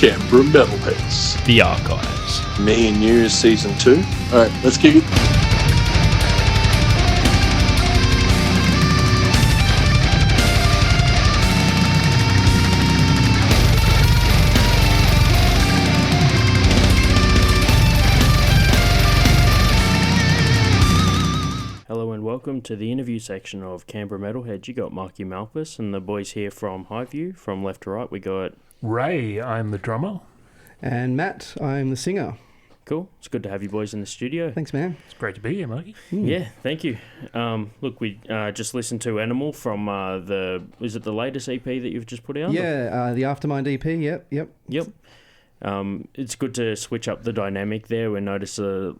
Canberra Metalheads. The Archives. Me and You Season 2. Alright, let's kick it. Hello and welcome to the interview section of Canberra Metalheads. You got Marky Malphas and the boys here from HighView. From left to right, we got Ray, I'm the drummer. And Matt, I'm the singer. Cool. It's good to have you boys in the studio. Thanks, man. It's great to be here, Marky. Yeah, thank you. Look, we just listened to Animal from is it the latest EP that you've just put out? Yeah, the Aftermind EP, yep. It's good to switch up the dynamic there. We notice a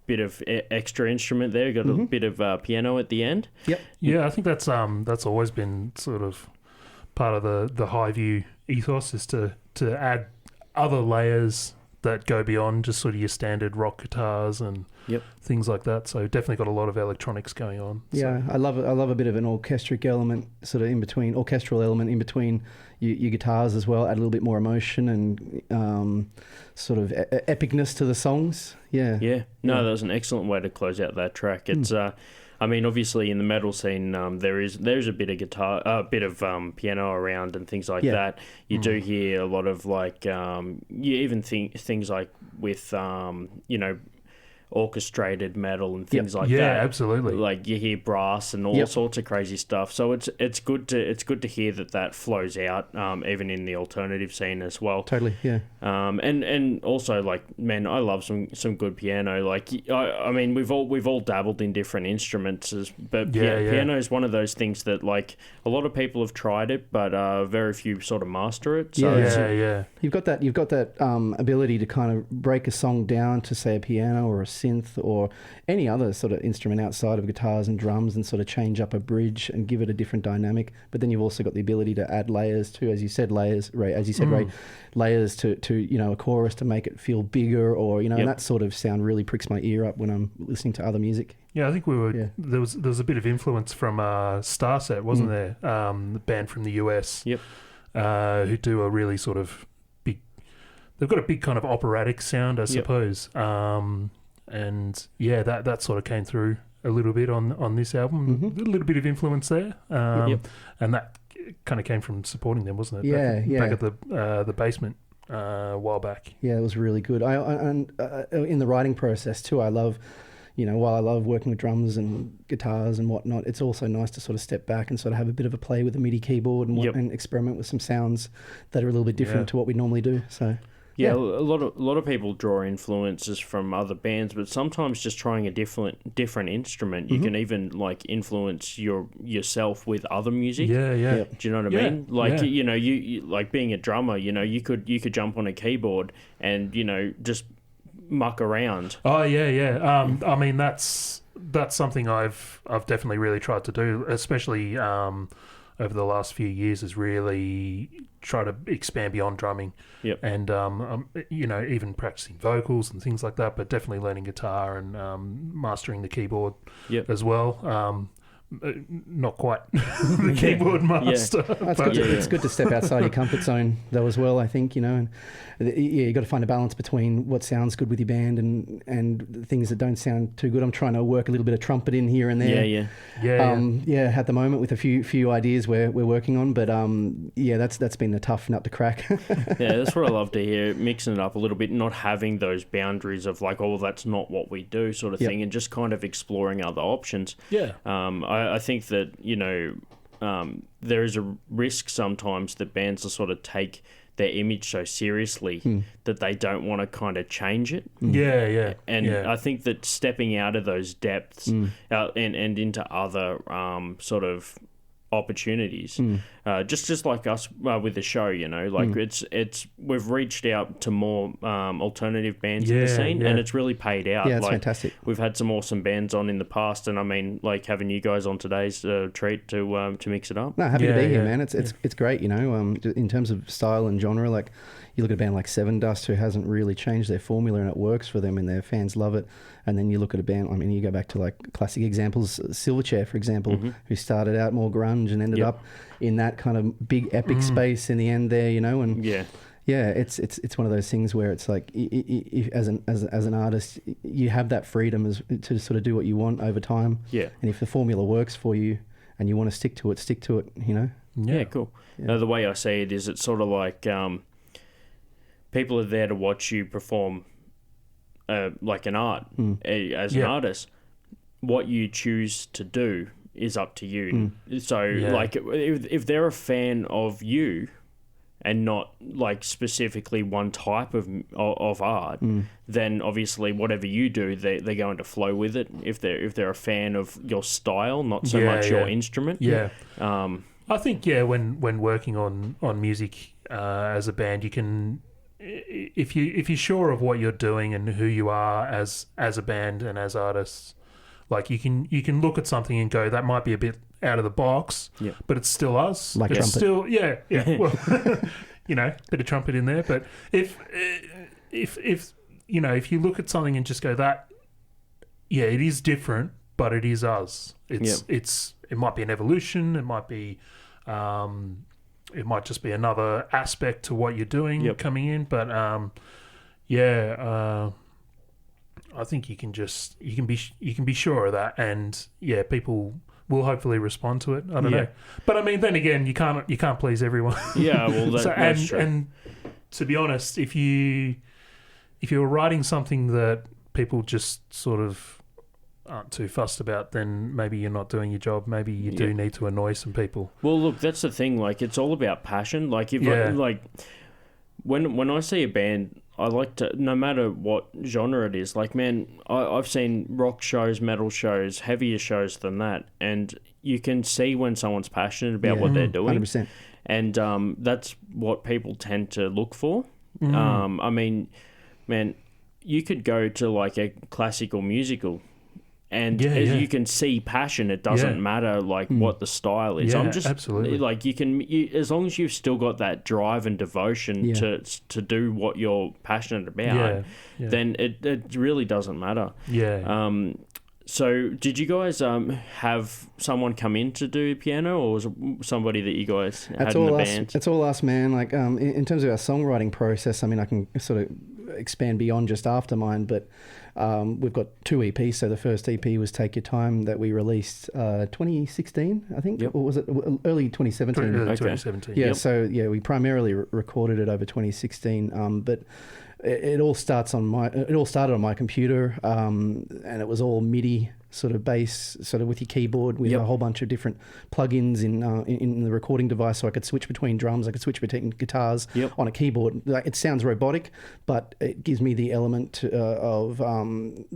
bit of extra instrument there. Got a bit of piano at the end. Yep. Yeah, I think that's always been sort of part of the HighView ethos, is to add other layers that go beyond just sort of your standard rock guitars and things like that. So definitely got a lot of electronics going on. Yeah, so. I love a bit of an orchestral element in between your guitars as well. Add a little bit more emotion and sort of epicness to the songs. Yeah. No, that was an excellent way to close out that track. It's I mean, obviously in the metal scene, there's a bit of guitar, a bit of piano around and things like that. You do hear a lot of like, you even think things like with orchestrated metal and things like that. Yeah, absolutely. Like you hear brass and all sorts of crazy stuff. So it's good to hear that flows out, even in the alternative scene as well. Totally, yeah. And also, like, man, I love some good piano. Like, I mean, we've all dabbled in different instruments, but piano is one of those things that, like, a lot of people have tried it, but very few sort of master it. So You've got that ability to kind of break a song down to, say, a piano or a synth or any other sort of instrument outside of guitars and drums, and sort of change up a bridge and give it a different dynamic. But then you've also got the ability to add layers to, as you said, Ray, layers to a chorus to make it feel bigger, or and that sort of sound really pricks my ear up when I'm listening to other music. Yeah, I think there was a bit of influence from Starset, wasn't there? The band from the US, who do a really sort of big. They've got a big kind of operatic sound, I suppose. And that sort of came through a little bit on this album. A little bit of influence there, and that kind of came from supporting them, wasn't it? Back at the basement a while back. Yeah, it was really good. And in the writing process too, I love, while I love working with drums and guitars and whatnot, it's also nice to sort of step back and sort of have a bit of a play with a MIDI keyboard and experiment with some sounds that are a little bit different to what we normally do. So. Yeah, a lot of people draw influences from other bands, but sometimes just trying a different instrument, you can even like influence yourself with other music. Yeah. Do you know what I mean? Like you like being a drummer, you could jump on a keyboard and just muck around. Oh yeah. I mean that's something I've definitely really tried to do, especially over the last few years, is really try to expand beyond drumming. And even practicing vocals and things like that, but definitely learning guitar and mastering the keyboard as well. Not quite the keyboard master. It's good to step outside your comfort zone though as well, I think, and you got to find a balance between what sounds good with your band and things that don't sound too good. I'm trying to work a little bit of trumpet in here and there. At the moment with a few ideas we're working on, but that's been a tough nut to crack. That's what I love to hear, mixing it up a little bit, not having those boundaries of like, oh, that's not what we do sort of thing, and just kind of exploring other options. I think that, there is a risk sometimes that bands will sort of take their image so seriously that they don't want to kind of change it. I think that stepping out of those depths and into other sort of opportunities, just like us with the show, it's we've reached out to more alternative bands in the scene, and it's really paid out. It's fantastic. We've had some awesome bands on in the past, and I mean, like having you guys on today's treat to mix it up. No, happy to be here, man. It's great, in terms of style and genre. Like you look at a band like Seven Dust, who hasn't really changed their formula, and it works for them, and their fans love it. And then you look at a band, I mean, you go back to like classic examples, Silverchair, for example, who started out more grunge and ended up in that kind of big epic space in the end there, and Yeah, it's one of those things where it's like, as an artist, you have that freedom to sort of do what you want over time. Yeah. And if the formula works for you, and you want to stick to it. You know. Yeah, cool. Yeah. The way I see it is, it's sort of like people are there to watch you perform, like an art as an artist. What you choose to do is up to you. So, like, if they're a fan of you, and not like specifically one type of art, then obviously whatever you do, they're going to flow with it. If they're a fan of your style, not so much your instrument. Yeah. I think when working on music as a band, you can, if you're sure of what you're doing and who you are as a band and as artists, like you can look at something and go, that might be a bit out of the box, but it's still us. Like it's trumpet. Still, well, you know, bit of trumpet in there. But if you know, if you look at something and just go, that, it is different, but it is us. It might be an evolution. It might be, it might just be another aspect to what you're doing coming in. But I think you can be sure of that, and people will hopefully respond to it. I don't know, but I mean, then again, you can't please everyone. Yeah, well, that's true. And to be honest, if you're writing something that people just sort of aren't too fussed about, then maybe you're not doing your job. Maybe you do need to annoy some people. Well, look, that's the thing. Like, it's all about passion. Like, when I see a band, I like to, no matter what genre it is, like, man, I've seen rock shows, metal shows, heavier shows than that, and you can see when someone's passionate about what they're doing. 100%. And that's what people tend to look for. I mean, man, you could go to like a classical musical, and you can see passion. It doesn't matter like what the style is. I'm just absolutely, like, you as long as you've still got that drive and devotion to do what you're passionate about, then it really doesn't matter. So did you guys have someone come in to do piano, or was it somebody that you guys had in the band? It's all us, man. Like, in terms of our songwriting process, I mean, I can sort of expand beyond just Aftermind, but we've got 2 EPs. So the first EP was Take Your Time, that we released 2016, I think, or was it early 2017? Early 2017. Yeah, so we primarily recorded it over 2016, but it all started on my computer, and it was all MIDI sort of bass, sort of with your keyboard, with a whole bunch of different plugins in the recording device, so I could switch between drums, I could switch between guitars on a keyboard. Like, it sounds robotic, but it gives me the element of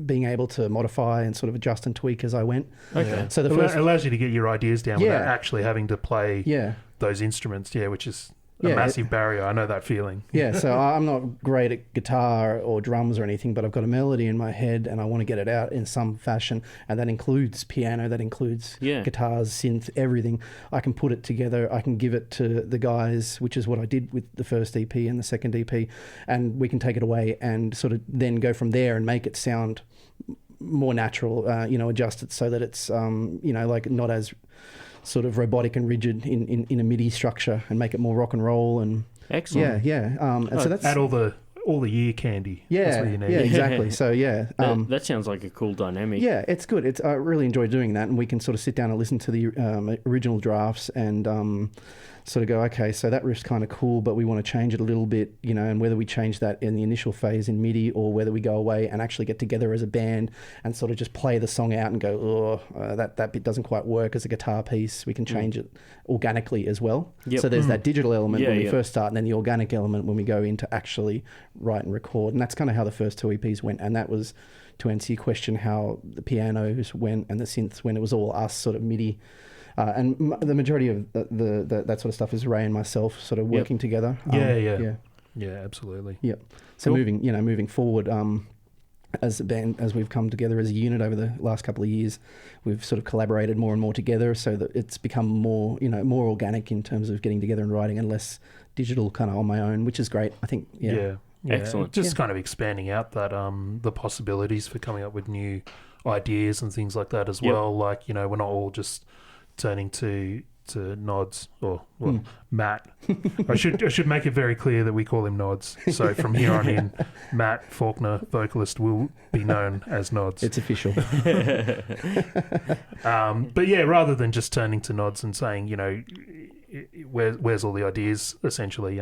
being able to modify and sort of adjust and tweak as I went. Okay. So it allows you to get your ideas down without actually having to play those instruments, which is a massive barrier. I know that feeling. Yeah, so I'm not great at guitar or drums or anything, but I've got a melody in my head and I want to get it out in some fashion, and that includes piano, that includes guitars, synth, everything. I can put it together, I can give it to the guys, which is what I did with the first EP and the second EP, and we can take it away and sort of then go from there and make it sound more natural, adjust it so that it's, like not as sort of robotic and rigid in a MIDI structure, and make it more rock and roll. And excellent. And so that's add all the ear candy. That's what you need. Yeah, exactly. So that sounds like a cool dynamic. Yeah, it's good. I really enjoy doing that, and we can sort of sit down and listen to the original drafts and sort of go, okay, so that riff's kind of cool, but we want to change it a little bit, and whether we change that in the initial phase in MIDI, or whether we go away and actually get together as a band and sort of just play the song out and go, that bit doesn't quite work as a guitar piece. We can change it organically as well. So there's that digital element when we first start, and then the organic element when we go into actually write and record. And that's kind of how the first 2 EPs went. And that was, to answer your question, how the pianos went and the synths went. It was all us sort of MIDI. And the majority of that sort of stuff is Ray and myself sort of working together. Yeah, absolutely. Yep. So moving forward, as a band, as we've come together as a unit over the last couple of years, we've sort of collaborated more and more together, so that it's become more, more organic in terms of getting together and writing, and less digital kind of on my own, which is great. I think. Yeah. Excellent. Just kind of expanding out that the possibilities for coming up with new ideas and things like that as well. Like, we're not all just turning to Nods, or Matt. I should make it very clear that we call him Nods. So from here on in, Matt Faulkner, vocalist, will be known as Nods. It's official. But yeah, rather than just turning to Nods and saying, where's all the ideas, essentially,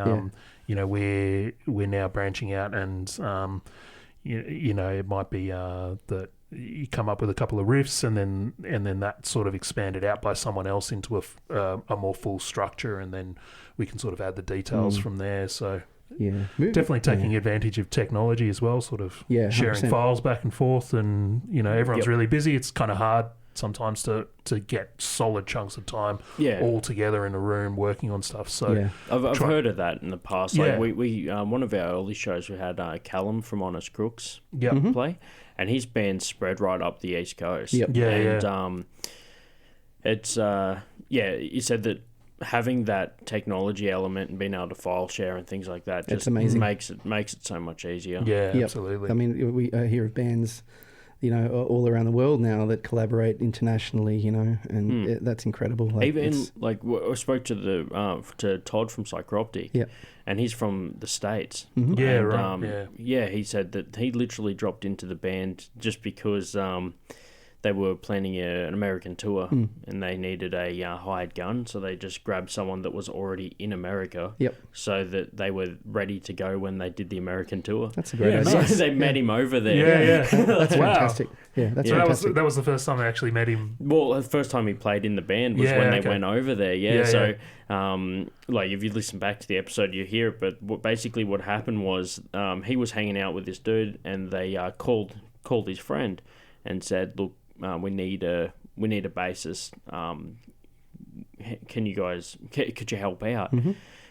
we're now branching out, and it might be that you come up with a couple of riffs, and then that sort of expanded out by someone else into a more full structure, and then we can sort of add the details from there. So definitely taking advantage of technology as well, sort of sharing 100%. files back and forth, and everyone's really busy. It's kind of hard sometimes to get solid chunks of time all together in a room working on stuff. So I've heard of that in the past. Like we one of our early shows, we had Callum from Honest Crooks play, and his band's spread right up the East Coast. He said that having that technology element and being able to file share and things like that just makes it so much easier. Absolutely. I mean, we hear of bands all around the world now that collaborate internationally, and that's incredible. Like, I spoke to to Todd from Psychroptic, and he's from the States. He said that he literally dropped into the band just because they were planning an American tour, and they needed a hired gun, so they just grabbed someone that was already in America, so that they were ready to go when they did the American tour. That's a great idea. So they met him over there. That's fantastic. Yeah, that's fantastic. That was the first time I actually met him. Well, the first time he played in the band was when they went over there. So, if you listen back to the episode, you hear it. But basically, what happened was he was hanging out with this dude, and they called his friend and said, "Look, we need a bassist. Can you guys? Could you help out?"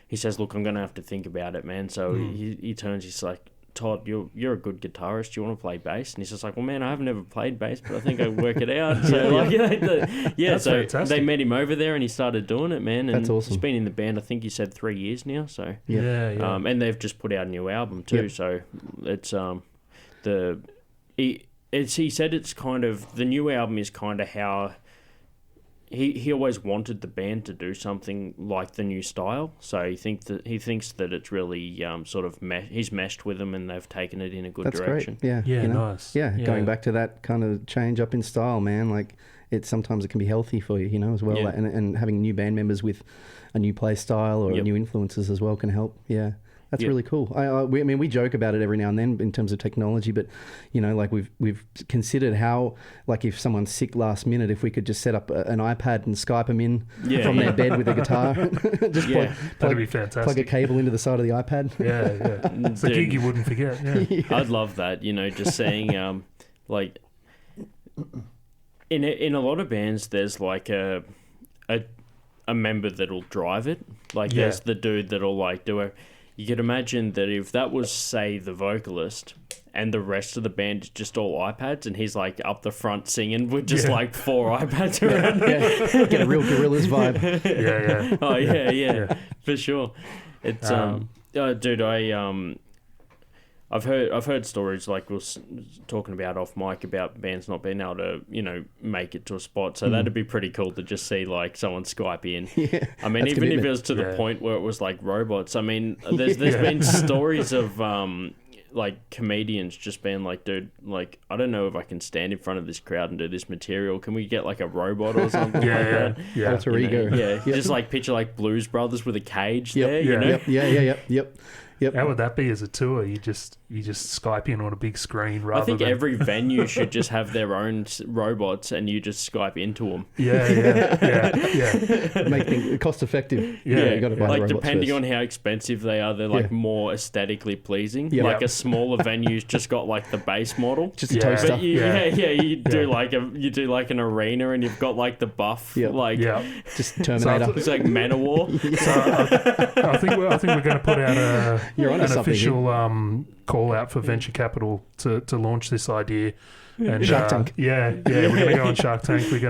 He says, "Look, I'm going to have to think about it, man." So he turns. He's like, "Todd, you're a good guitarist. Do you want to play bass?" And he's just like, "Well, man, I've never played bass, but I think I can work it out." So That's so fantastic. they met him over there, and he started doing it, man. And That's awesome. He's been in the band, I think he said 3 years now. So Yeah. and they've just put out a new album too. So it's he said it's kind of, the new album is kind of how he always wanted the band to do something like the new style. So he thinks that it's really sort of he's meshed with them, and they've taken it in a good direction. Great. Yeah. Nice. Yeah, going back to that kind of change up in style, man. Like sometimes it can be healthy for you, as well. Yeah. And having new band members with a new play style or new influences as well can help. Yeah. That's really cool. We joke about it every now and then in terms of technology, but we've considered how, like, if someone's sick last minute, if we could just set up an iPad and Skype them in from their bed with a guitar, just that'd be fantastic. Plug a cable into the side of the iPad. It's a gig you wouldn't forget. I'd love that. Just saying, like, in a lot of bands, there's like a member that'll drive it. Like, there's the dude that'll like do it. You could imagine that if that was, say, the vocalist, and the rest of the band is just all iPads, and he's like up the front singing with just like 4 iPads around him. Get a real Gorillaz vibe. Oh yeah, for sure. It's dude, I've heard stories like we were talking about off mic about bands not being able to make it to a spot. So that'd be pretty cool to just see like someone Skype in. I mean, even if it was to the point where it was like robots. I mean, there's been stories of like comedians just being like, dude, like, I don't know if I can stand in front of this crowd and do this material. Can we get like a robot or something like that? Alter ego. Just like picture like Blues Brothers with a cage there. Yep. How would that be as a tour? You just Skype in on a big screen rather I think than... every venue should just have their own robots, and you just Skype into them. Make things cost effective. You got to buy like the robots depending first. on how expensive they are, they're like more aesthetically pleasing. Yep. Like a smaller venue's just got like the base model, just a toaster. But you do like an arena, and you've got like the buff, just Terminator. It's like Manowar. So I think we're going to put out an official call out for venture capital to launch this idea. And Shark Tank. We're going to go on Shark Tank. We're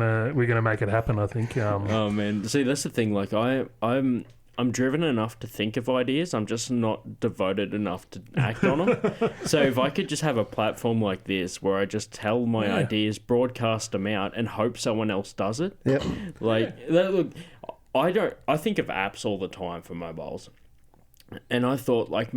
gonna make it happen, I think. Oh man, see, that's the thing. Like I'm driven enough to think of ideas. I'm just not devoted enough to act on them. So if I could just have a platform like this where I just tell my ideas, broadcast them out, and hope someone else does it. Yep. Like that. Look, I think of apps all the time for mobiles, and I thought, like,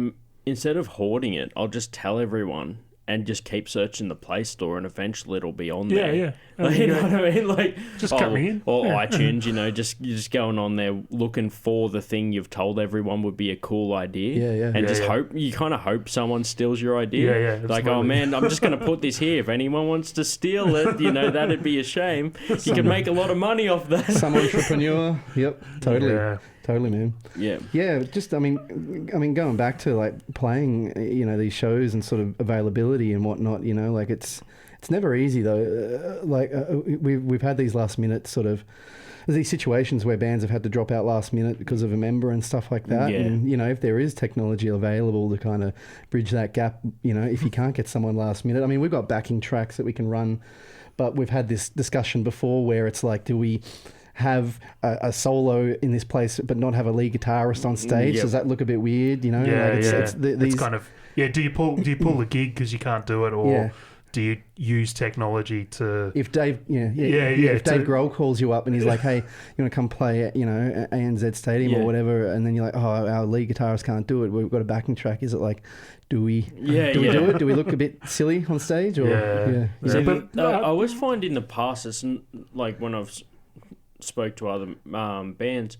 instead of hoarding it, I'll just tell everyone and just keep searching the Play Store, and eventually it'll be on there. Yeah. Like, you know what I mean? Like, just cut me in. Or iTunes, you know, you're just going on there looking for the thing you've told everyone would be a cool idea. And hope, you kind of hope someone steals your idea. Yeah. Like, absolutely. oh man, I'm just going to put this here. If anyone wants to steal it, you know, that'd be a shame. You can make a lot of money off that. Some entrepreneur. Yep, totally. Yeah. Totally, man. Yeah. Just, I mean, going back to like playing, you know, these shows and sort of availability and whatnot. You know, like it's never easy though. We've had these last minute sort of these situations where bands have had to drop out last minute because of a member and stuff like that. Yeah. And you know, if there is technology available to kind of bridge that gap, you know, if you can't get someone last minute, I mean, we've got backing tracks that we can run, but we've had this discussion before where it's like, do we have a solo in this place but not have a lead guitarist on stage? Does that look a bit weird, you know? It's kind of do you pull the gig because you can't do it, or do you use technology to... If Dave if Dave Grohl calls you up and he's like, hey, you want to come play at, you know, ANZ Stadium or whatever, and then you're like, oh, our lead guitarist can't do it, we've got a backing track, is it like, do we do it? Do we look a bit silly on stage? Or But I always find in the past, it's like when I've spoke to other bands,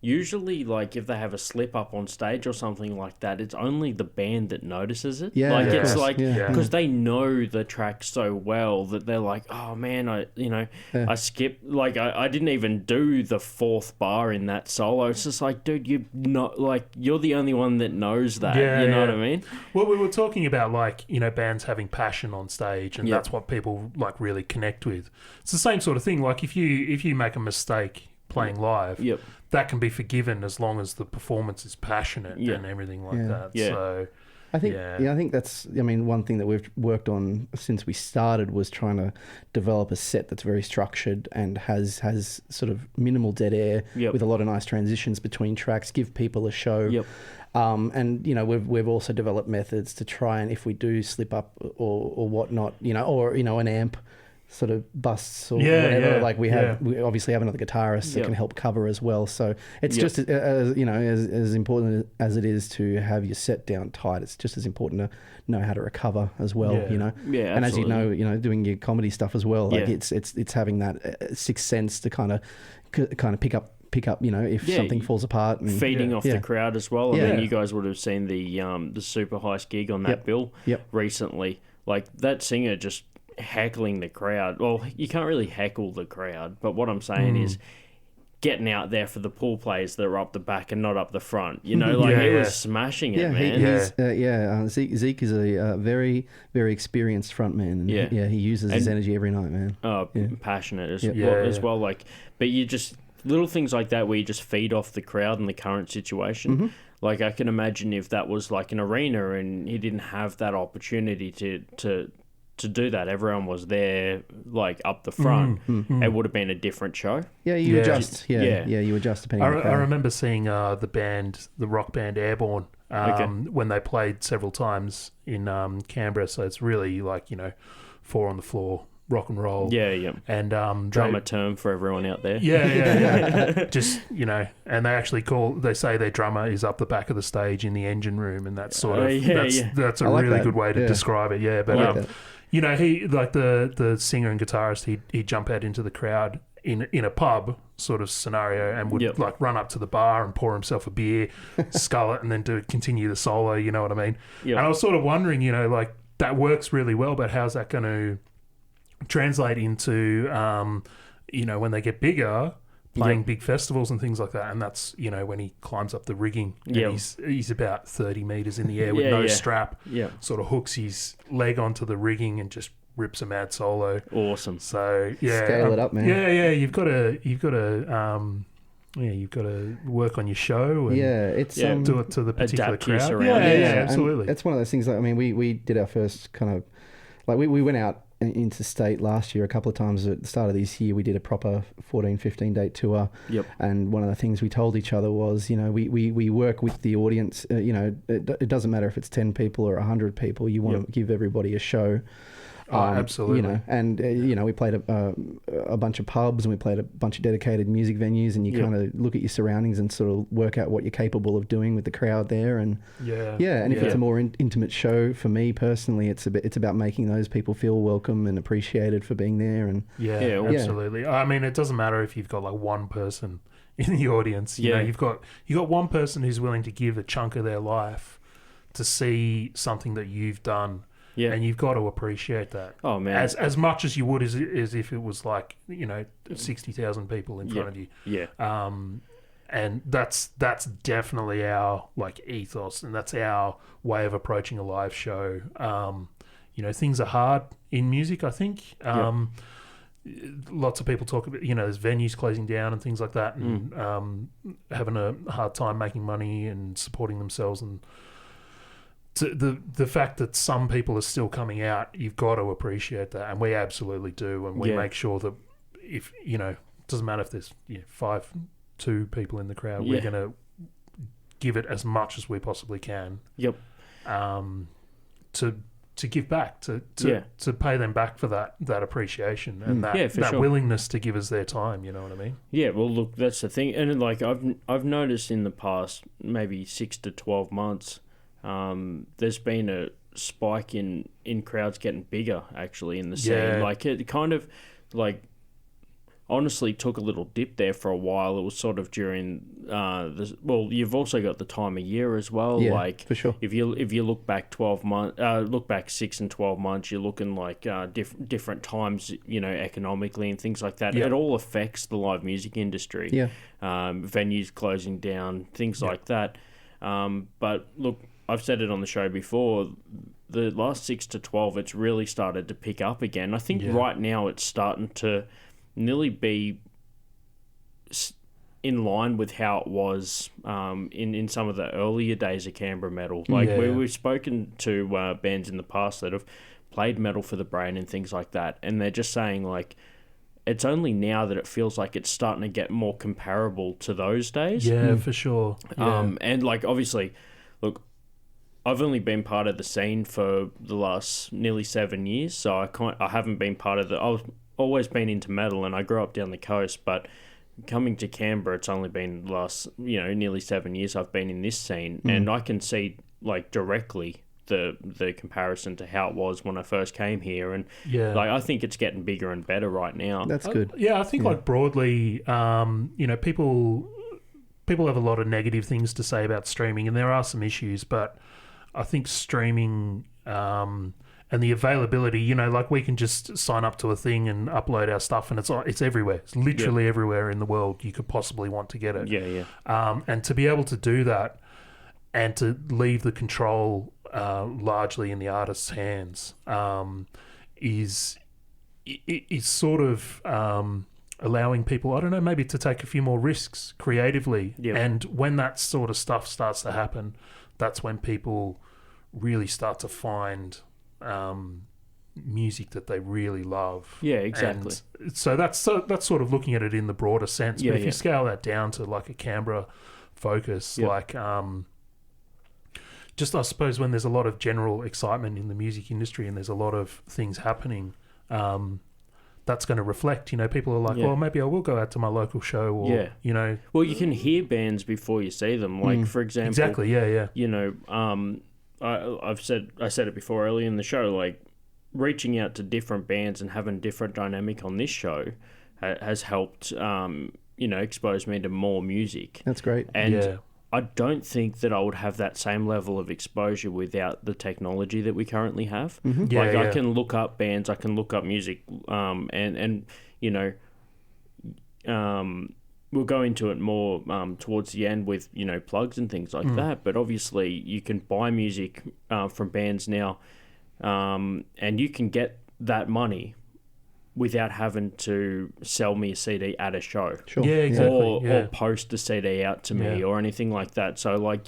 usually like if they have a slip up on stage or something like that, it's only the band that notices it. It's like because they know the track so well that they're like, oh man, I skipped, like I didn't even do the fourth bar in that solo. It's just like, dude, you're the only one that knows that. You know what I mean? Well, we were talking about, like, you know, bands having passion on stage, and that's what people like really connect with. It's the same sort of thing. Like if you make a mistake playing live, that can be forgiven as long as the performance is passionate and everything like that. So I think that's, I mean, one thing that we've worked on since we started was trying to develop a set that's very structured and has sort of minimal dead air with a lot of nice transitions between tracks, give people a show. And you know, we've also developed methods to try, and if we do slip up or whatnot, you know, or you know, an amp sort of busts or whatever, like we obviously have another guitarist that can help cover as well. So it's just as, you know, as important as it is to have your set down tight, it's just as important to know how to recover as well. You know, and as you know, doing your comedy stuff as well, like it's having that sixth sense to kind of pick up, you know, if something falls apart, and feeding off the crowd as well. I mean, you guys would have seen the Super Heist gig on that bill recently. Like that singer just heckling the crowd. Well, you can't really heckle the crowd, but what I'm saying is getting out there for the pool players that are up the back and not up the front. You know, like he was smashing it, man. Zeke is a very, very experienced frontman. And he uses his energy every night, man. Passionate as well. Like, but you just little things like that where you just feed off the crowd and the current situation. Like I can imagine if that was like an arena and he didn't have that opportunity to do that, everyone was there like up the front, it would have been a different show. You adjust. You adjust depending on the crowd. I remember seeing the rock band Airborne, when they played several times in Canberra. So it's really like, you know, 4 on the floor rock and roll. And drummer term for everyone out there. Just, you know, and they say their drummer is up the back of the stage in the engine room, and that's sort of that's a really good way to describe it. But you know, he, like the singer and guitarist, he'd jump out into the crowd in a pub sort of scenario and would like run up to the bar and pour himself a beer, scull it, and then continue the solo. You know what I mean? And I was sort of wondering, you know, like that works really well, but how's that going to translate into, you know, when they get bigger, playing big festivals and things like that? And that's, you know, when he climbs up the rigging, and he's about 30 meters in the air with no strap, sort of hooks his leg onto the rigging and just rips a mad solo. Awesome. So scale it up, man. You've got to work on your show and do it to the particular crowd. Absolutely. It's one of those things that, I mean, we did our first kind of, like we went out into state last year a couple of times. At the start of this year, we did a proper 14-15 date tour. And one of the things we told each other was, you know, we work with the audience. You know, it doesn't matter if it's 10 people or 100 people. You want to give everybody a show. Absolutely. You know, and we played a bunch of pubs and we played a bunch of dedicated music venues, and you kind of look at your surroundings and sort of work out what you're capable of doing with the crowd there. And and if it's a more intimate show, for me personally, it's about making those people feel welcome and appreciated for being there. And absolutely. I mean, it doesn't matter if you've got like one person in the audience. You know, you've got one person who's willing to give a chunk of their life to see something that you've done. Yeah. And you've got to appreciate that. Oh, man. As much as you would as if it was like, 60,000 people in front of you. Yeah. And that's definitely our like ethos, and that's our way of approaching a live show. Things are hard in music, I think. Lots of people talk about, there's venues closing down and things like that, and having a hard time making money and supporting themselves, and the fact that some people are still coming out, you've got to appreciate that, and we absolutely do, and we make sure that if it doesn't matter if there's 2 people in the crowd, we're going to give it as much as we possibly can. Yep. To give back, to pay them back for that appreciation and that willingness to give us their time. You know what I mean? Yeah. Well, look, that's the thing, and like I've noticed in the past maybe 6 to 12 months. There's been a spike in crowds getting bigger, actually, in the scene. Yeah. Like, it kind of, like, honestly took a little dip there for a while. It was sort of during, you've also got the time of year as well. Yeah, like, for sure. If you look back 12 months, look back 6 and 12 months, you're looking like different times, economically and things like that. Yeah. It all affects the live music industry. Yeah. Venues closing down, things like that. But look, I've said it on the show before, the last 6 to 12, it's really started to pick up again. I think right now it's starting to nearly be in line with how it was in some of the earlier days of Canberra metal. Like, we've spoken to bands in the past that have played Metal for the Brain and things like that, and they're just saying, like, it's only now that it feels like it's starting to get more comparable to those days. Yeah, for sure. Yeah. And, like, obviously, look, I've only been part of the scene for the last nearly 7 years, so I haven't been part of I've always been into metal, and I grew up down the coast, but coming to Canberra, it's only been the last, nearly 7 years I've been in this scene, and I can see, like, directly the comparison to how it was when I first came here, and like, I think it's getting bigger and better right now. That's good. I think like broadly, people have a lot of negative things to say about streaming, and there are some issues, but I think streaming and the availability, like, we can just sign up to a thing and upload our stuff, and it's everywhere. It's literally everywhere in the world you could possibly want to get it. And to be able to do that and to leave the control largely in the artist's hands is sort of allowing people, I don't know, maybe to take a few more risks creatively. And when that sort of stuff starts to happen, that's when people really start to find music that they really love. Yeah, exactly. And so that's sort of looking at it in the broader sense. But if you scale that down to like a Canberra focus, like just I suppose when there's a lot of general excitement in the music industry and there's a lot of things happening, that's going to reflect, people are like, well, maybe I will go out to my local show, or, Well, you can hear bands before you see them. Like, for example... Exactly, I said it before earlier in the show, like, reaching out to different bands and having different dynamic on this show has helped, expose me to more music. That's great. And I don't think that I would have that same level of exposure without the technology that we currently have. Mm-hmm. I can look up bands, I can look up music, and we'll go into it more towards the end with, plugs and things like that. But obviously you can buy music from bands now, and you can get that money without having to sell me a CD at a show. Sure. Yeah, exactly. Or post a CD out to me or anything like that. So, like,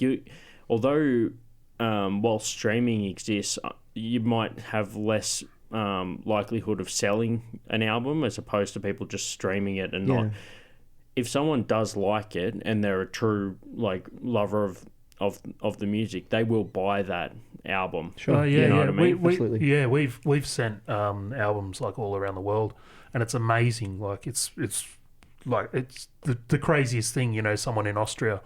although while streaming exists, you might have less likelihood of selling an album as opposed to people just streaming it and not. If someone does like it and they're a true, like, lover of the music, they will buy that album. Sure. Yeah, You know yeah. what I mean? Absolutely. Yeah, we've sent albums like all around the world, and it's amazing. Like it's like it's the craziest thing. You know, someone in Austria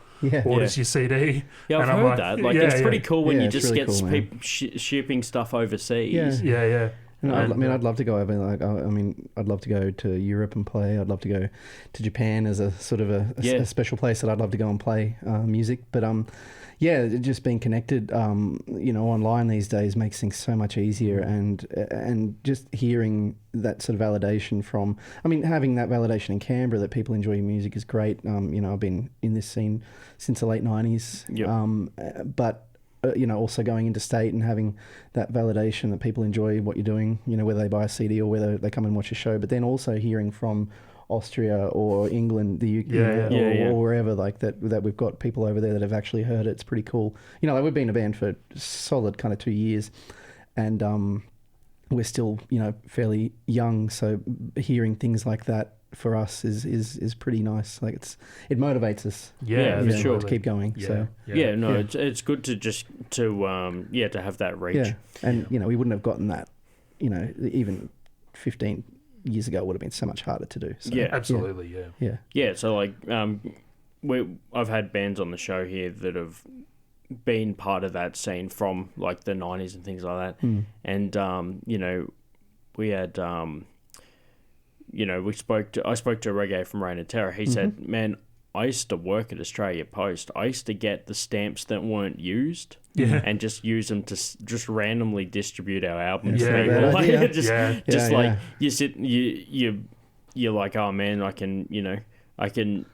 orders your CD. Yeah, I've and I'm heard like, that. Like, yeah, it's pretty cool when Yeah, you it's just really get cool, man. people shipping stuff overseas. Yeah. Yeah. And I'd love to go over. Like, I mean, I'd love to go to Europe and play. I'd love to go to Japan as a sort of a special place that I'd love to go and play music. But yeah, just being connected, online these days makes things so much easier. And just hearing that sort of validation from, I mean, having that validation in Canberra that people enjoy your music is great. I've been in this scene since the late 90s. Yep. But also going into state and having that validation that people enjoy what you're doing, whether they buy a CD or whether they come and watch a show, but then also hearing from Austria or England, the UK, or wherever like that we've got people over there that have actually heard it. It's pretty cool. Like we've been a band for solid kind of 2 years, and we're still fairly young, so hearing things like that for us is pretty nice. Like it motivates us. Yeah, for sure. To keep going. It's good to just to have that reach. Yeah, and we wouldn't have gotten that. Even 15 years ago, it would have been so much harder to do. So, yeah, absolutely. Yeah. So like, I've had bands on the show here that have been part of that scene from like the 90s and things like that, and we had. I spoke to a reggae from Rain and Terror. He said, man, I used to work at Australia Post. I used to get the stamps that weren't used and just use them to just randomly distribute our albums. You sit, you're like, oh man, I can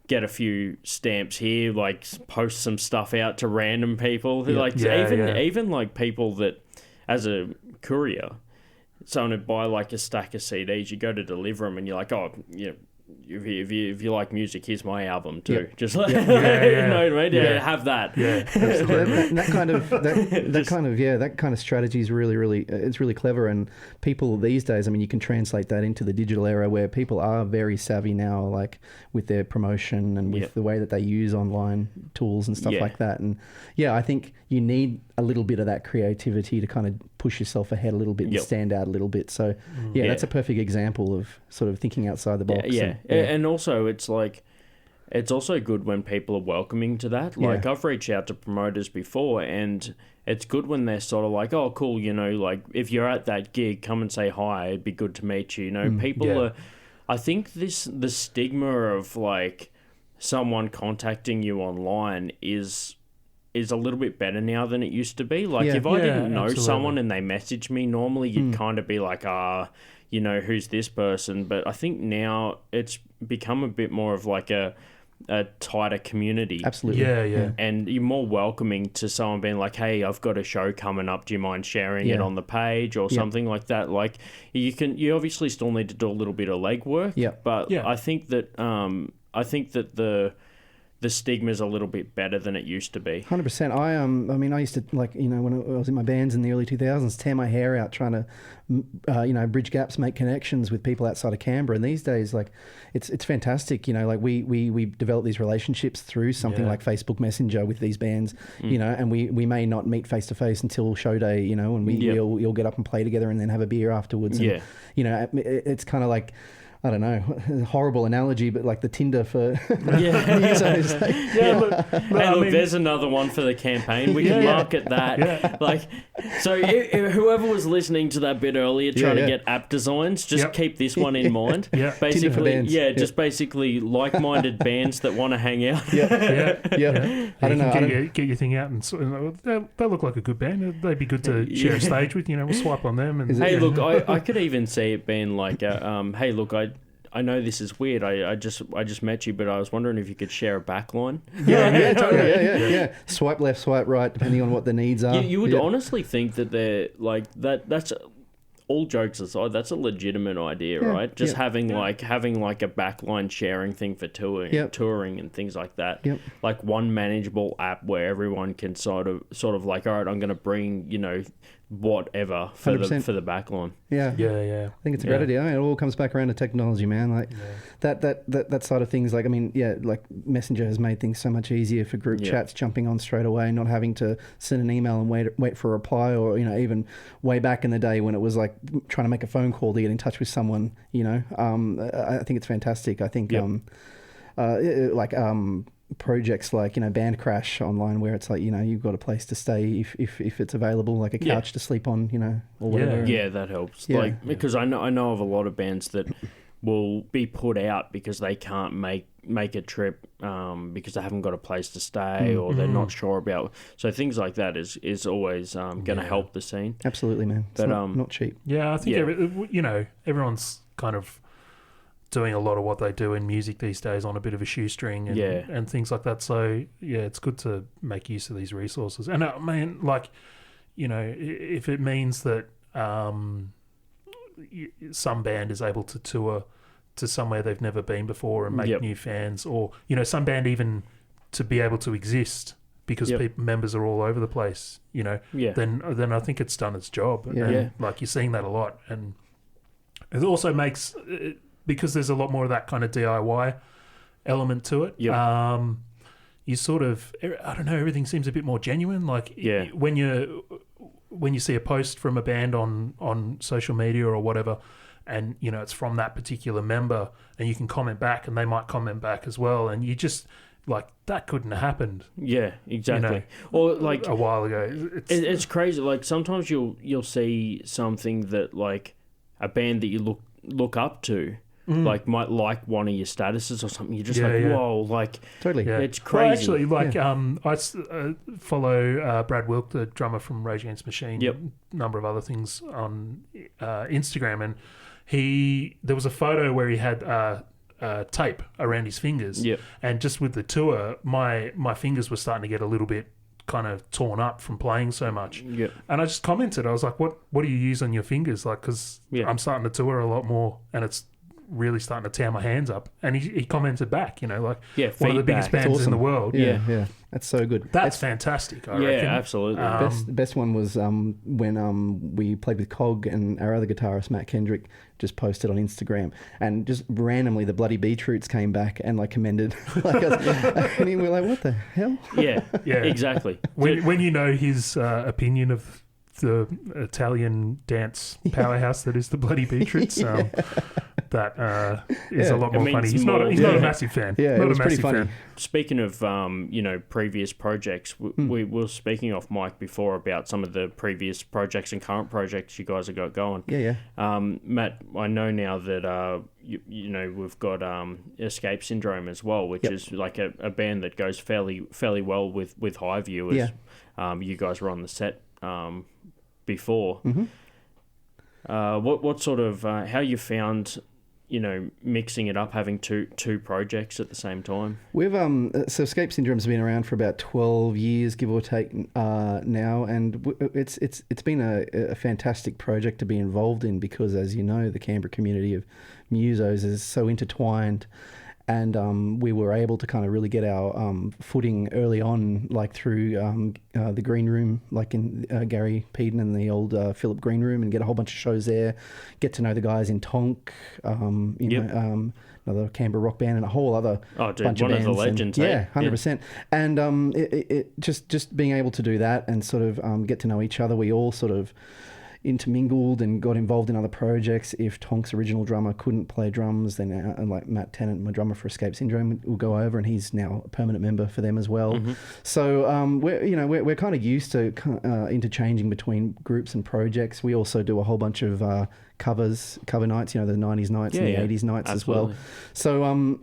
get a few stamps here, like post some stuff out to random people. Even like people that, as a courier, someone would buy like a stack of CDs, you go to deliver them and you're like, oh, if you like music, here's my album too. Yep. Just like, have that. Yeah, absolutely. that kind of strategy is really, it's really clever. And people these days, I mean, you can translate that into the digital era where people are very savvy now, like with their promotion and with the way that they use online tools and stuff like that. And I think you need a little bit of that creativity to kind of push yourself ahead a little bit and stand out a little bit. So that's a perfect example of sort of thinking outside the box. And also it's like, it's also good when people are welcoming to that. Like I've reached out to promoters before, and it's good when they're sort of like, oh cool, like if you're at that gig, come and say hi, it'd be good to meet you. People are, I think the stigma of like someone contacting you online is a little bit better now than it used to be. Like if I didn't know someone and they messaged me, normally you'd kind of be like, who's this person? But I think now it's become a bit more of like a tighter community. Absolutely. Yeah. And you're more welcoming to someone being like, hey, I've got a show coming up. Do you mind sharing it on the page or something like that? Like you obviously still need to do a little bit of legwork. Yeah. But I think that the stigma is a little bit better than it used to be. 100%. I used to, like, when I was in my bands in the early 2000s, tear my hair out trying to, bridge gaps, make connections with people outside of Canberra. And these days, like, it's fantastic. Like we develop these relationships through something like Facebook Messenger with these bands, and we may not meet face to face until show day, and we'll get up and play together and then have a beer afterwards. And, it's kind of like, I don't know, horrible analogy, but like the Tinder for musos. Look, there's another one for the campaign. We can market that. Yeah. Like, so whoever was listening to that bit earlier, trying to get app designs, just keep this one in mind. Basically, just basically like-minded bands that want to hang out. I don't know. Get your thing out, and they look like a good band. They'd be good to share a stage with. We'll swipe on them. And hey, look, I could even see it being like, hey, look, I know this is weird. I just met you, but I was wondering if you could share a backline. Yeah. Swipe left, swipe right, depending on what the needs are. You would honestly think that they're like that. That's all jokes aside. That's a legitimate idea, right? Just having a backline sharing thing for touring and things like that. Like one manageable app where everyone can sort of like, all right, I'm going to bring whatever for the back line. Yeah. Yeah. I think it's a great idea. I mean, it all comes back around to technology, man. Like that side of things. Like, I mean, like Messenger has made things so much easier for group chats, jumping on straight away, not having to send an email and wait for a reply, or, you know, even way back in the day when it was like trying to make a phone call to get in touch with someone, you know. I think it's fantastic. I think projects like, you know, Band Crash online, where it's like, you know, you've got a place to stay if it's available, like a couch to sleep on, you know, or whatever. Yeah, that helps. Like, because I know of a lot of bands that will be put out because they can't make a trip because they haven't got a place to stay or they're not sure about. So things like that is always going to help the scene. Absolutely, man. It's not cheap. Yeah, I think everyone's kind of doing a lot of what they do in music these days on a bit of a shoestring and things like that. So, yeah, it's good to make use of these resources. And, man, like, you know, if it means that some band is able to tour to somewhere they've never been before and make new fans, or, you know, some band even to be able to exist because members are all over the place, you know, then I think it's done its job. And, like, you're seeing that a lot. And it also makes... because there's a lot more of that kind of DIY element to it. You sort of, I don't know, everything seems a bit more genuine. Like when you see a post from a band on social media or whatever, and, you know, it's from that particular member, and you can comment back, and they might comment back as well, and you just, like, that couldn't have happened. Yeah, exactly. You know, or like a while ago. It's crazy. Like, sometimes you'll see something that, like, a band that you look up to, like, might like one of your statuses or something. You're just whoa, like, totally. Yeah. It's crazy. Well, actually, like, I follow Brad Wilk, the drummer from Rage Against the Machine, a number of other things on Instagram, and there was a photo where he had tape around his fingers, and just with the tour, my fingers were starting to get a little bit kind of torn up from playing so much. And I just commented, I was like, what do you use on your fingers? Like, because I'm starting to tour a lot more, and it's really starting to tear my hands up. And he commented back, you know, like, one of the biggest bands in the world. Yeah. That's so good. That's fantastic, I reckon. Absolutely. The best one was when we played with Cog, and our other guitarist, Matt Kendrick, just posted on Instagram, and just randomly the Bloody Beetroots came back and, like, commended. Like, and we were like, what the hell? Yeah, exactly. When you know his opinion of the Italian dance powerhouse that is the Bloody Beetroots, that is a lot more funny. He's not a massive fan. Yeah, not it was a massive fan. Speaking of previous projects, we were speaking off mic before about some of the previous projects and current projects you guys have got going. Matt, I know now that we've got Escape Syndrome as well, which is like a band that goes fairly well with HighView, as you guys were on the set before. What sort of how you found, you know, mixing it up, having two projects at the same time? We've so Escape Syndrome's been around for about 12 years, give or take, now, and it's been a fantastic project to be involved in, because, as you know, the Canberra community of musos is so intertwined. And we were able to kind of really get our footing early on, like through the green room, like in Gary Peden and the old Philip Green Room, and get a whole bunch of shows there, get to know the guys in Tonk, another Canberra rock band, and a whole other bunch of bands. One of the legends. And, 100%. And it just being able to do that and sort of get to know each other, we all sort of intermingled and got involved in other projects. If Tonk's original drummer couldn't play drums, then like Matt Tennant, my drummer for Escape Syndrome, will go over, and he's now a permanent member for them as well. So we're kind of used to interchanging between groups and projects. We also do a whole bunch of cover nights, you know, the 90s nights and the 80s nights as well. So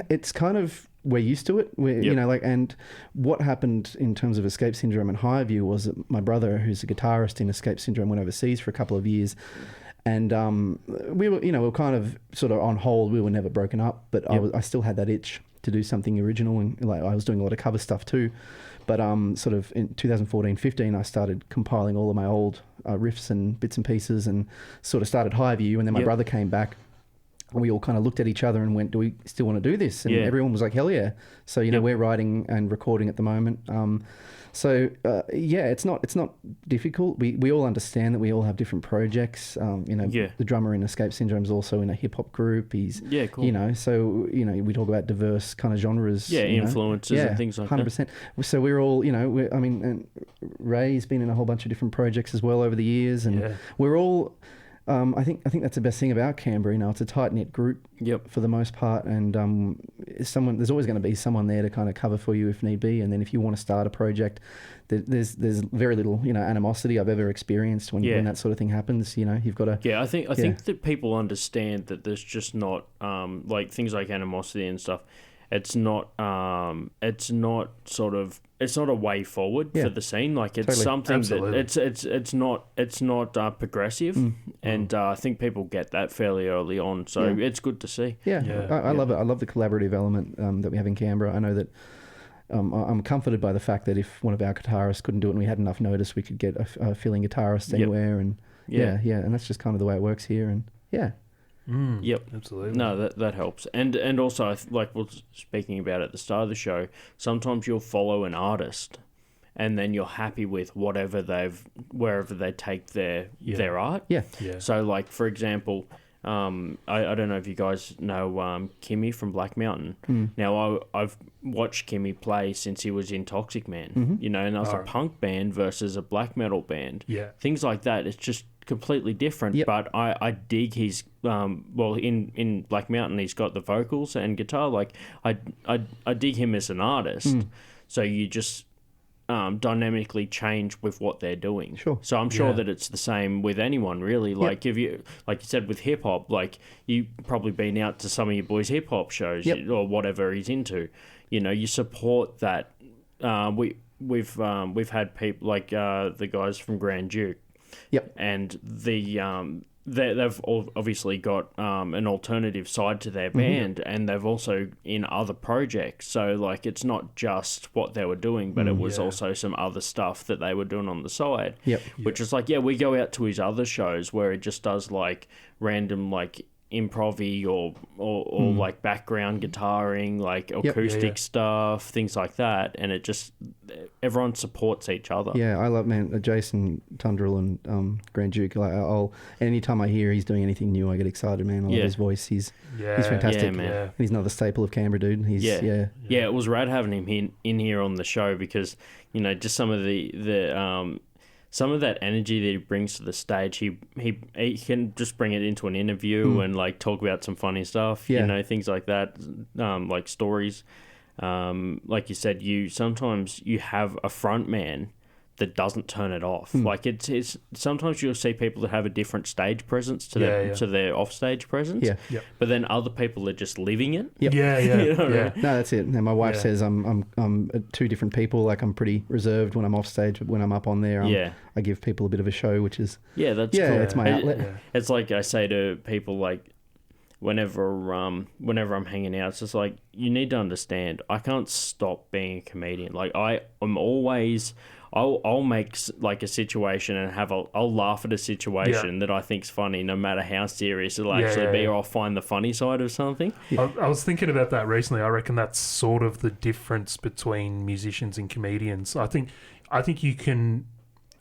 it's kind of, we're used to it. You know, like, and what happened in terms of Escape Syndrome and HighView was that my brother, who's a guitarist in Escape Syndrome, went overseas for a couple of years, and we were kind of sort of on hold. We were never broken up, but I still had that itch to do something original, and like I was doing a lot of cover stuff too. But sort of in 2014-15, I started compiling all of my old riffs and bits and pieces, and sort of started HighView, and then my brother came back. we all kind of looked at each other and went, do we still want to do this? And everyone was like, hell yeah. So, we're writing and recording at the moment. It's not difficult. We all understand that we all have different projects. The drummer in Escape Syndrome is also in a hip hop group. He's, cool. So, we talk about diverse kind of genres. Yeah, influences and things like 100%. That. So we're all, and Ray's been in a whole bunch of different projects as well over the years. And we're all... I think that's the best thing about Canberra. It's a tight knit group for the most part, and there's always going to be someone there to kind of cover for you if need be. And then if you want to start a project, there's very little animosity I've ever experienced when that sort of thing happens. You've got to. Yeah, I think that people understand that there's just not like things like animosity and stuff. It's not a way forward for the scene. Like it's something Absolutely. That it's not progressive, and I think people get that fairly early on. So it's good to see. I love it. I love the collaborative element that we have in Canberra. I know that I'm comforted by the fact that if one of our guitarists couldn't do it and we had enough notice, we could get a filling guitarist anywhere, and and that's just kind of the way it works here. And absolutely. No, that helps, and also like we were speaking about at the start of the show. Sometimes you'll follow an artist, and then you're happy with wherever they take their art. Yeah. So, like for example, I don't know if you guys know Kimmy from Black Mountain. Now I've watched Kimmy play since he was in Toxic Man. And that's a punk band versus a black metal band. Yeah. Things like that. It's just completely different, but I dig his in Black Mountain he's got the vocals and guitar. Like I dig him as an artist. So you just dynamically change with what they're doing. Sure. So I'm sure that it's the same with anyone really. Like if you like you said with hip hop, like you've probably been out to some of your boys' hip hop shows or whatever he's into. You support that. We've had people like the guys from Grand Duke. And they've obviously got an alternative side to their band, and they've also in other projects. So like it's not just what they were doing, but it was also some other stuff that they were doing on the side. Which is like we go out to his other shows where he just does like random like improv-y or like background guitaring, like acoustic stuff, things like that, and it just everyone supports each other. I love Jason Tundrell and Grand Duke. Like anytime I hear he's doing anything new, I get excited, man. I love his voice. He's fantastic, man. And he's another staple of Canberra, dude. He's it was rad having him in here on the show because just some of some of that energy that he brings to the stage, he can just bring it into an interview and like talk about some funny stuff, things like that, like stories. Like you said, sometimes you have a front man that doesn't turn it off. Like it's sometimes you'll see people that have a different stage presence to their offstage presence. But then other people are just living it. No, that's it. And my wife says I'm two different people. Like I'm pretty reserved when I'm off stage, but when I'm up on there, I give people a bit of a show, which is that's cool. It's my outlet. It's like I say to people like whenever I'm hanging out, it's just like you need to understand I can't stop being a comedian. Like I'm always. I'll make like a situation and I'll laugh at a situation that I think's funny, no matter how serious it'll actually be, or I'll find the funny side of something. I was thinking about that recently. I reckon that's sort of the difference between musicians and comedians. I think you can,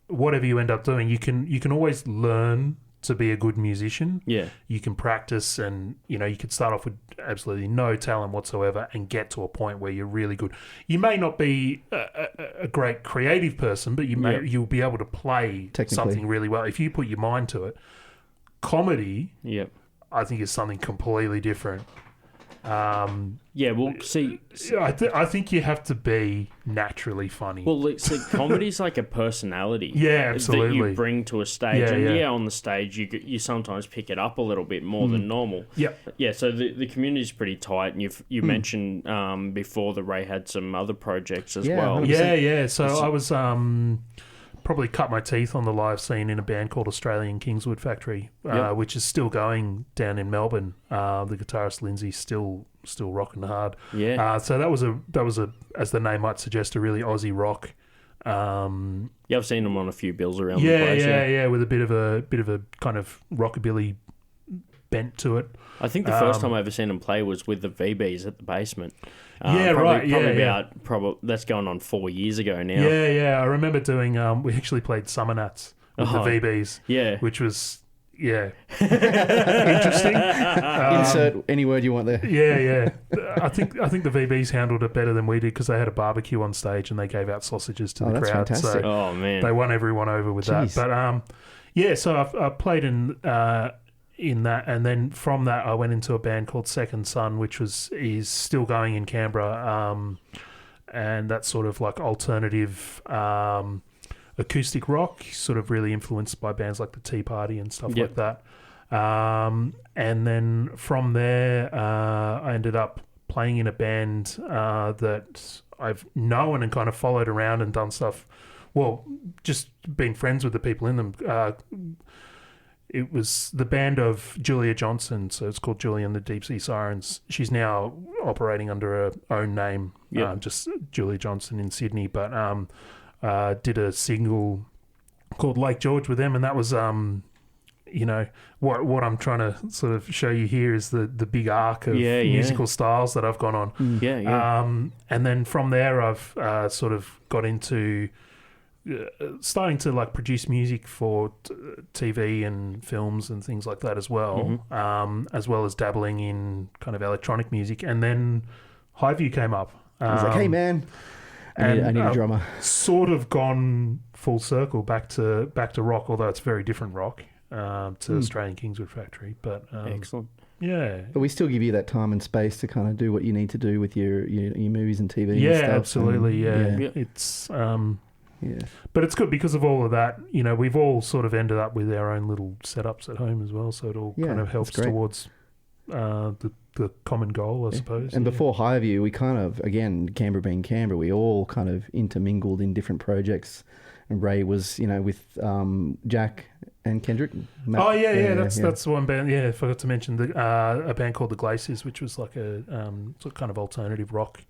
whatever you end up doing, you can always learn to be a good musician. You can practice, and you could start off with absolutely no talent whatsoever and get to a point where you're really good. You may not be a great creative person, but you'll be able to play something really well if you put your mind to it. Comedy, I think, is something completely different. We'll see. I think you have to be naturally funny. Well, see, comedy's like a personality. Absolutely. That you bring to a stage, on the stage you sometimes pick it up a little bit more than normal. So the community's pretty tight, and you mentioned before that Ray had some other projects as well. 100%. So I was probably cut my teeth on the live scene in a band called Australian Kingswood Factory, which is still going down in Melbourne. The guitarist Lindsay's still rocking hard. So that was a as the name might suggest, a really Aussie rock. I've seen them on a few bills around the place. With a bit of a kind of rockabilly bent to it. I think the first time I ever seen them play was with the VBs at the basement. That's going on 4 years ago now. Yeah. I remember doing. We actually played Summer Nats with the VBs. Yeah, which was interesting. Insert any word you want there. Yeah. I think the VBs handled it better than we did because they had a barbecue on stage and they gave out sausages to the that's crowd. Fantastic. So man, they won everyone over with that. But so I've played in that, and then from that I went into a band called Second Son, which is still going in Canberra, and that's sort of like alternative acoustic rock, sort of really influenced by bands like the Tea Party and stuff like that. And then from there, I ended up playing in a band that I've known and kind of followed around and done stuff. Well, just been friends with the people in them. It was the band of Julia Johnson, so it's called Julia and the Deep Sea Sirens. She's now operating under her own name, just Julia Johnson in Sydney, but did a single called Lake George with them, and that was what I'm trying to sort of show you here is the big arc of musical styles that I've gone on. And then from there I've sort of got into starting to like produce music for TV and films and things like that as well, as well as dabbling in kind of electronic music. And then HighView came up. I was like, hey man, I need a drummer. Sort of gone full circle back to rock, although it's very different rock to Australian Kingswood Factory. But excellent. Yeah, but we still give you that time and space to kind of do what you need to do with your movies and TV. Yeah, and stuff. absolutely. It's but it's good because of all of that. We've all sort of ended up with our own little setups at home as well, so it all kind of helps towards the common goal, I suppose. And before HighView, we kind of, again, Canberra being Canberra, we all kind of intermingled in different projects. And Ray was, with Jack and Kendrick. That's one band. Yeah, I forgot to mention a band called The Glaciers, which was like a sort of kind of alternative rock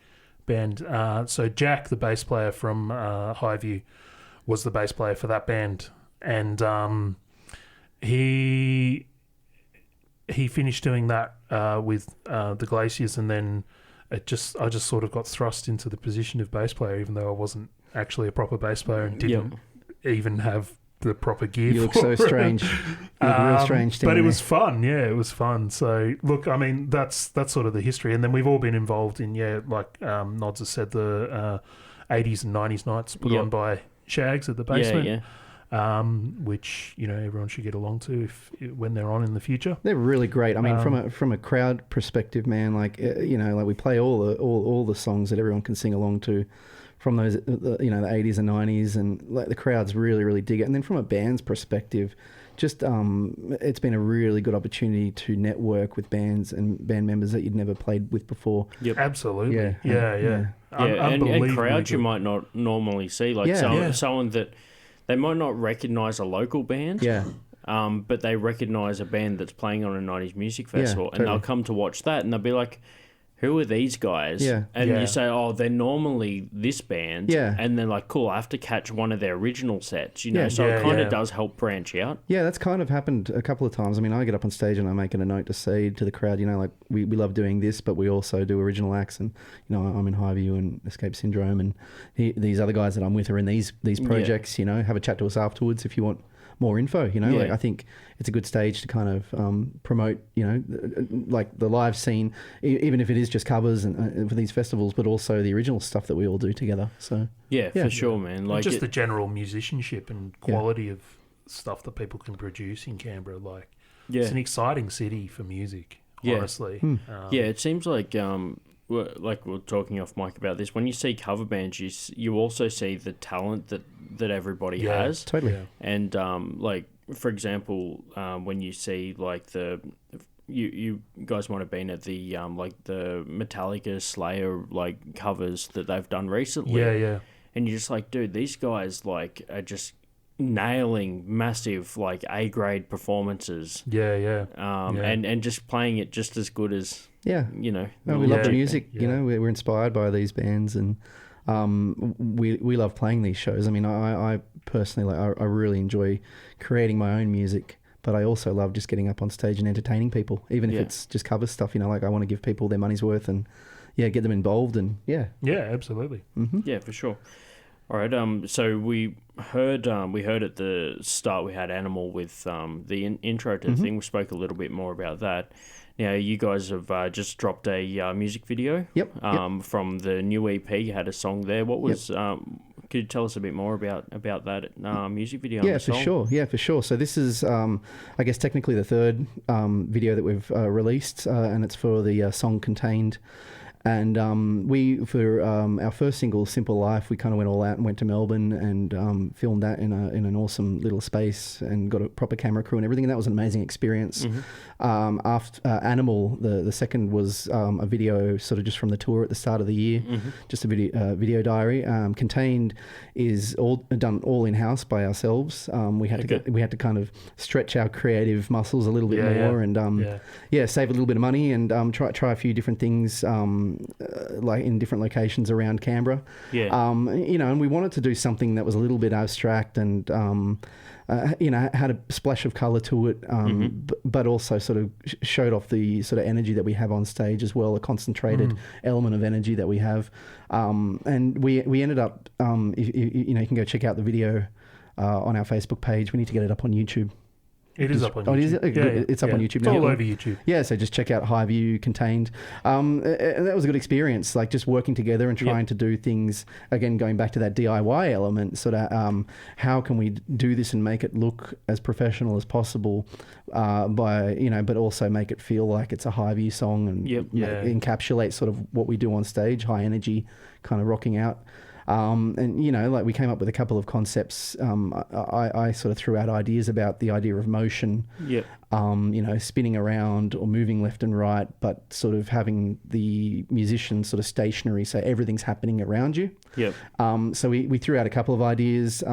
band. So Jack, the bass player from HighView, was the bass player for that band, and he finished doing that with The Glaciers, and then I just sort of got thrust into the position of bass player, even though I wasn't actually a proper bass player and didn't even have the proper gear. You look so strange. You look real strange. But it was fun. Yeah, it was fun. So look, I mean, that's sort of the history, and then we've all been involved in like Nods has said, the 80s and 90s nights put on by Shags at the basement. Which everyone should get along to when they're on in the future. They're really great. I mean, from a crowd perspective, man, like like we play all the songs that everyone can sing along to, from those the 80s and 90s, and like the crowds really really dig it. And then from a band's perspective, just it's been a really good opportunity to network with bands and band members that you'd never played with before. Yep, absolutely. And crowds you might not normally see, like someone that they might not recognise a local band, but they recognise a band that's playing on a 90s music festival, and they'll come to watch that, and they'll be like, who are these guys? You say, oh, they're normally this band, and they're like, cool, I have to catch one of their original sets, so it kind of does help branch out. Yeah, that's kind of happened a couple of times. I mean, I get up on stage and I'm making a note to say to the crowd, like, we love doing this, but we also do original acts, and, I'm in HighView and Escape Syndrome, and these other guys that I'm with are in these projects, have a chat to us afterwards if you want more info, like I think it's a good stage to kind of promote, like the live scene, even if it is just covers and for these festivals, but also the original stuff that we all do together. So for sure, man. Like just the general musicianship and quality of stuff that people can produce in Canberra. Like it's an exciting city for music, honestly. It seems like like we were talking off mic about this, when you see cover bands, you also see the talent that everybody has. Totally. And like, for example, when you see like you guys might have been at the like the Metallica Slayer like covers that they've done recently. And you're just like, dude, these guys like are just nailing massive like A-grade performances. And just playing it just as good as we love the music. We're inspired by these bands, and we love playing these shows. I mean, I personally I really enjoy creating my own music, but I also love just getting up on stage and entertaining people, even if it's just cover stuff. You know, like I want to give people their money's worth and get them involved and yeah, absolutely, yeah, for sure. All right. So we heard at the start we had Animal with the intro to the thing. We spoke a little bit more about that. Now you guys have just dropped a music video. Yep. From the new EP. You had a song there. What was? Could you tell us a bit more about that music video? Yeah, for sure. Yeah, for sure. So this is, I guess, technically the third video that we've released, and it's for the song Contained. And for our first single, Simple Life, we kind of went all out and went to Melbourne and filmed that in an awesome little space and got a proper camera crew and everything. And that was an amazing experience. After Animal, the second was a video sort of just from the tour at the start of the year, just a video diary. Contained is done all in house by ourselves. We had to kind of stretch our creative muscles a little bit more and save a little bit of money and try a few different things. Like in different locations around Canberra. And we wanted to do something that was a little bit abstract and, had a splash of colour to it, but also sort of showed off the sort of energy that we have on stage as well, a concentrated element of energy that we have. And we ended up, you can go check out the video on our Facebook page. We need to get it up on YouTube. It is up on YouTube. It's up on YouTube it's now. It's all over YouTube. Yeah, so just check out HighView Contained. And that was a good experience, like just working together and trying to do things, again, going back to that DIY element, sort of how can we do this and make it look as professional as possible but also make it feel like it's a HighView song and encapsulate sort of what we do on stage, high energy, kind of rocking out. We came up with a couple of concepts. I sort of threw out ideas about the idea of motion, spinning around or moving left and right, but sort of having the musician sort of stationary, so everything's happening around you. So we threw out a couple of ideas.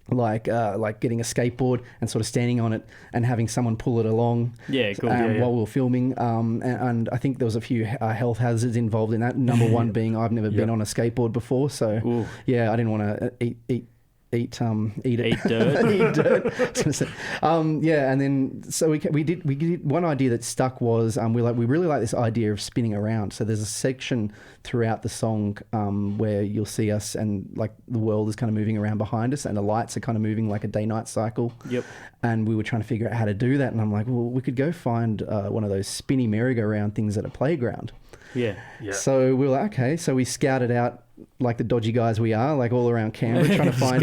Like getting a skateboard and sort of standing on it and having someone pull it along while we were filming. And I think there was a few health hazards involved in that. Number one being I've never been on a skateboard before. So, I didn't want to eat it. Eat dirt. Eat dirt. And then so we did one idea that stuck was we really like this idea of spinning around. So there's a section throughout the song where you'll see us and like the world is kind of moving around behind us and the lights are kind of moving like a day-night cycle. And we were trying to figure out how to do that, and I'm like, well, we could go find one of those spinny merry-go-round things at a playground. So we were like, okay, so we scouted out like the dodgy guys we are, like all around Canberra, trying to find.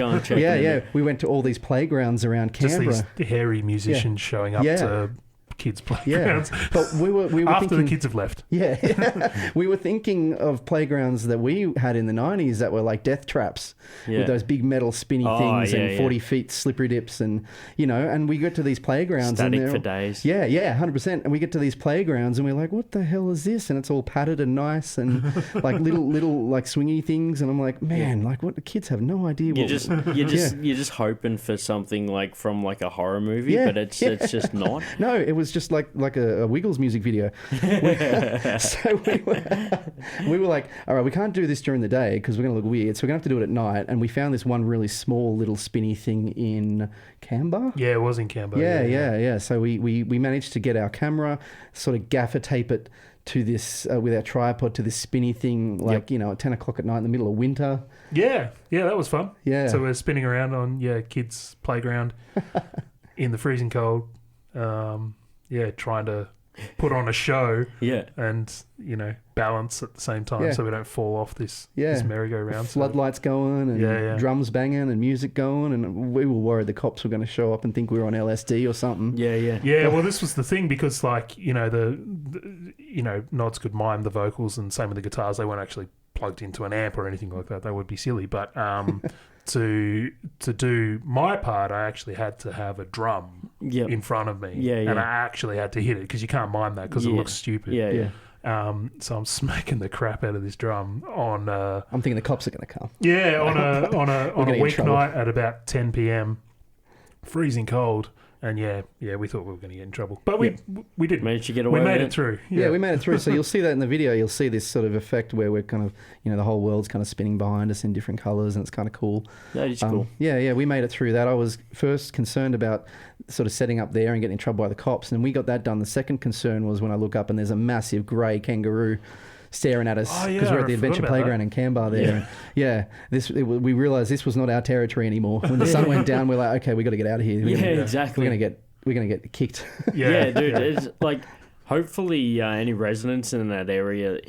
We went to all these playgrounds around Canberra. Just these hairy musicians showing up to kids' playgrounds. But we were after thinking, the kids have left. We were thinking of playgrounds that we had in the 90s that were like death traps with those big metal spinny things and 40 feet slippery dips and and we get to these playgrounds static for days. 100%. And we get to these playgrounds and we're like, what the hell is this? And it's all padded and nice and like little like swingy things, and I'm like, man, like what the kids have no idea. You're just hoping for something like from like a horror movie, but it's just not. No, it was just like a Wiggles music video. So we were like, all right, we can't do this during the day because we're going to look weird, so we're going to have to do it at night. And we found this one really small little spinny thing in Canberra. Yeah, it was in Canberra. Yeah. So we managed to get our camera, sort of gaffer tape it to this with our tripod to this spinny thing, like at 10 o'clock at night in the middle of winter. Yeah, that was fun. So we're spinning around on kids' playground in the freezing cold. Trying to put on a show and, balance at the same time so we don't fall off this merry-go-round. Floodlights going and drums banging and music going, and we were worried the cops were going to show up and think we were on LSD or something. Well, this was the thing because, Nods could mime the vocals and same with the guitars. They weren't actually plugged into an amp or anything like that. That would be silly. But to do my part, I actually had to have a drum in front of me. And I actually had to hit it because you can't mime that because it looks stupid. So I'm smacking the crap out of this drum on. I'm thinking the cops are going to come. Yeah, on a weeknight at about 10 p.m, freezing cold, And we thought we were going to get in trouble, but we didn't. Managed to get away. We made with it through. Yeah, we made it through. So you'll see that in the video. You'll see this sort of effect where we're kind of, the whole world's kind of spinning behind us in different colours, and it's kind of cool. That is cool. Yeah, we made it through that. I was first concerned about sort of setting up there and getting in trouble by the cops, and we got that done. The second concern was when I look up and there's a massive grey kangaroo staring at us because we're at the adventure playground in Canberra there. We realised this was not our territory anymore. When the sun went down, we're like, okay, we got to get out of here. Exactly. We're gonna get kicked. Yeah, dude. It's like, hopefully any residents in that area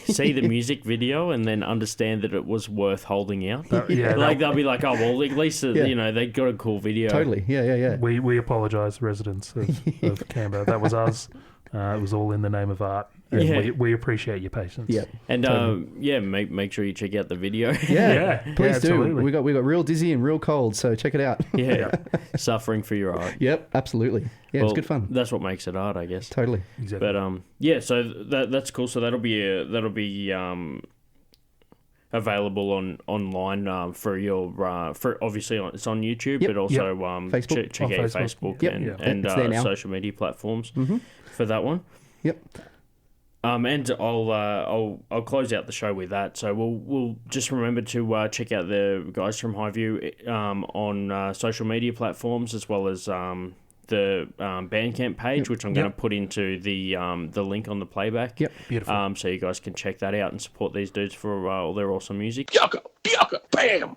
see the music video and then understand that it was worth holding out. They'll be like, oh well, at least they got a cool video. Totally. Yeah. We apologise, residents of Canberra. That was us. It was all in the name of art. And we appreciate your patience. Yeah. And totally. Make sure you check out the video. Please do. We got real dizzy and real cold, so check it out. Suffering for your art. Yep, absolutely. Yeah, it's good fun. That's what makes it art, I guess. Totally. Exactly. But so that's cool. So that'll be available online for your for obviously it's on YouTube, but also Facebook. check out Facebook and social media platforms for that one. Yep. And I'll close out the show with that. So we'll just remember to check out the guys from HighView on social media platforms, as well as the Bandcamp page, which I'm going to put into the link on the playback. Yep, beautiful. So you guys can check that out and support these dudes for all their awesome music. Bam!